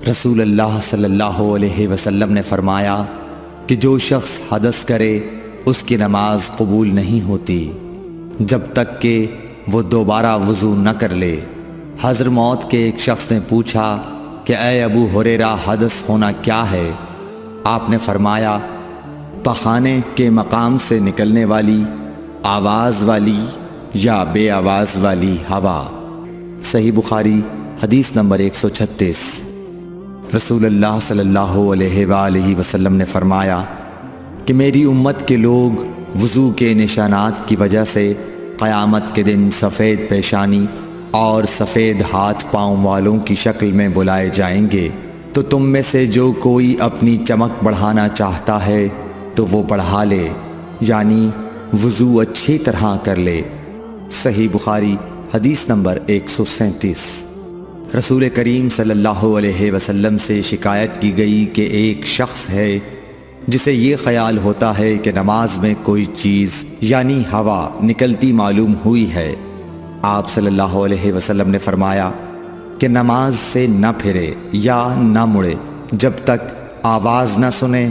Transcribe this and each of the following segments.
رسول اللہ صلی اللہ علیہ وسلم نے فرمایا کہ جو شخص حدث کرے اس کی نماز قبول نہیں ہوتی جب تک کہ وہ دوبارہ وضو نہ کر لے۔ حضرموت کے ایک شخص نے پوچھا کہ اے ابو ہریرہ، حدث ہونا کیا ہے؟ آپ نے فرمایا، پخانے کے مقام سے نکلنے والی آواز والی یا بے آواز والی ہوا۔ صحیح بخاری حدیث نمبر 136۔ رسول اللہ صلی اللہ علیہ وآلہ وسلم نے فرمایا کہ میری امت کے لوگ وضو کے نشانات کی وجہ سے قیامت کے دن سفید پیشانی اور سفید ہاتھ پاؤں والوں کی شکل میں بلائے جائیں گے، تو تم میں سے جو کوئی اپنی چمک بڑھانا چاہتا ہے تو وہ بڑھا لے، یعنی وضو اچھی طرح کر لے۔ صحیح بخاری حدیث نمبر 137۔ رسول کریم صلی اللہ علیہ وسلم سے شکایت کی گئی کہ ایک شخص ہے جسے یہ خیال ہوتا ہے کہ نماز میں کوئی چیز یعنی ہوا نکلتی معلوم ہوئی ہے۔ آپ صلی اللہ علیہ وسلم نے فرمایا کہ نماز سے نہ پھرے یا نہ مڑے جب تک آواز نہ سنے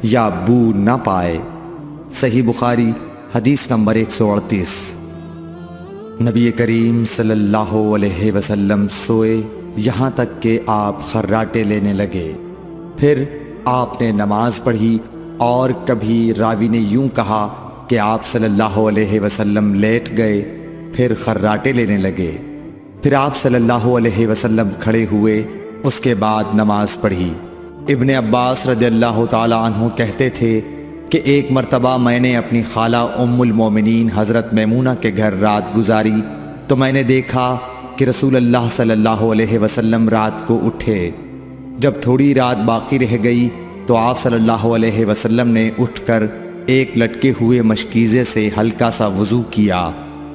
یا بو نہ پائے۔ صحیح بخاری حدیث نمبر 138۔ نبی کریم صلی اللہ علیہ وسلم سوئے یہاں تک کہ آپ خراٹے لینے لگے، پھر آپ نے نماز پڑھی، اور کبھی راوی نے یوں کہا کہ آپ صلی اللہ علیہ وسلم لیٹ گئے پھر خراٹے لینے لگے، پھر آپ صلی اللہ علیہ وسلم کھڑے ہوئے، اس کے بعد نماز پڑھی۔ ابن عباس رضی اللہ تعالی عنہ کہتے تھے کہ ایک مرتبہ میں نے اپنی خالہ ام المومنین حضرت میمونہ کے گھر رات گزاری تو میں نے دیکھا کہ رسول اللہ صلی اللہ علیہ وسلم رات کو اٹھے۔ جب تھوڑی رات باقی رہ گئی تو آپ صلی اللہ علیہ وسلم نے اٹھ کر ایک لٹکے ہوئے مشکیزے سے ہلکا سا وضو کیا۔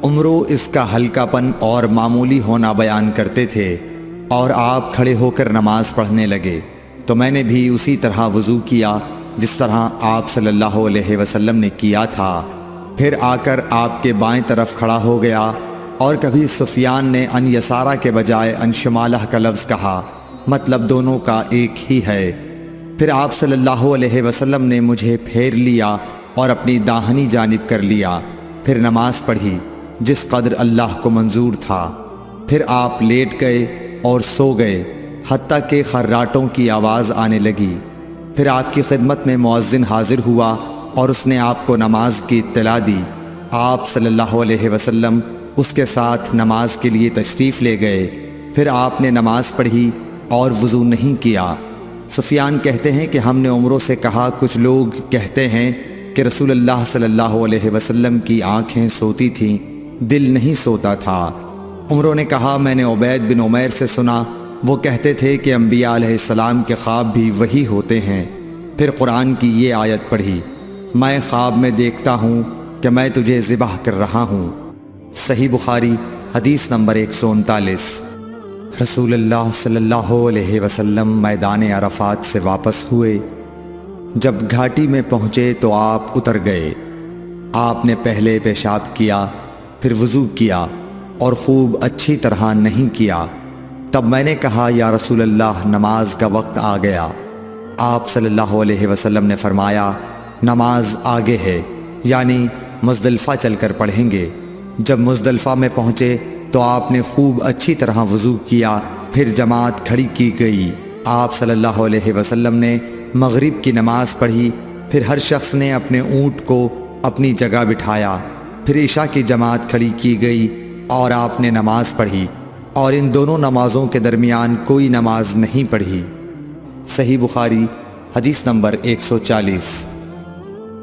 عمرو اس کا ہلکا پن اور معمولی ہونا بیان کرتے تھے، اور آپ کھڑے ہو کر نماز پڑھنے لگے تو میں نے بھی اسی طرح وضو کیا جس طرح آپ صلی اللہ علیہ وسلم نے کیا تھا، پھر آ کر آپ کے بائیں طرف کھڑا ہو گیا، اور کبھی سفیان نے ان یسارہ کے بجائے ان شمالہ کا لفظ کہا، مطلب دونوں کا ایک ہی ہے۔ پھر آپ صلی اللہ علیہ وسلم نے مجھے پھیر لیا اور اپنی داہنی جانب کر لیا، پھر نماز پڑھی جس قدر اللہ کو منظور تھا، پھر آپ لیٹ گئے اور سو گئے حتیٰ کہ خراٹوں کی آواز آنے لگی۔ پھر آپ کی خدمت میں مؤذن حاضر ہوا اور اس نے آپ کو نماز کی اطلاع دی۔ آپ صلی اللہ علیہ وسلم اس کے ساتھ نماز کے لیے تشریف لے گئے، پھر آپ نے نماز پڑھی اور وضو نہیں کیا۔ سفیان کہتے ہیں کہ ہم نے عمروں سے کہا، کچھ لوگ کہتے ہیں کہ رسول اللہ صلی اللہ علیہ وسلم کی آنکھیں سوتی تھیں، دل نہیں سوتا تھا۔ عمروں نے کہا، میں نے عبید بن عمیر سے سنا، وہ کہتے تھے کہ انبیاء علیہ السلام کے خواب بھی وہی ہوتے ہیں۔ پھر قرآن کی یہ آیت پڑھی، میں خواب میں دیکھتا ہوں کہ میں تجھے ذبح کر رہا ہوں۔ صحیح بخاری حدیث نمبر 139۔ رسول اللہ صلی اللہ علیہ وسلم میدان عرفات سے واپس ہوئے۔ جب گھاٹی میں پہنچے تو آپ اتر گئے۔ آپ نے پہلے پیشاب کیا، پھر وضو کیا اور خوب اچھی طرح نہیں کیا۔ تب میں نے کہا، یا رسول اللہ، نماز کا وقت آ گیا۔ آپ صلی اللہ علیہ وسلم نے فرمایا، نماز آگے ہے، یعنی مزدلفہ چل کر پڑھیں گے۔ جب مزدلفہ میں پہنچے تو آپ نے خوب اچھی طرح وضو کیا، پھر جماعت کھڑی کی گئی۔ آپ صلی اللہ علیہ وسلم نے مغرب کی نماز پڑھی، پھر ہر شخص نے اپنے اونٹ کو اپنی جگہ بٹھایا، پھر عشاء کی جماعت کھڑی کی گئی اور آپ نے نماز پڑھی، اور ان دونوں نمازوں کے درمیان کوئی نماز نہیں پڑھی۔ صحیح بخاری حدیث نمبر 140۔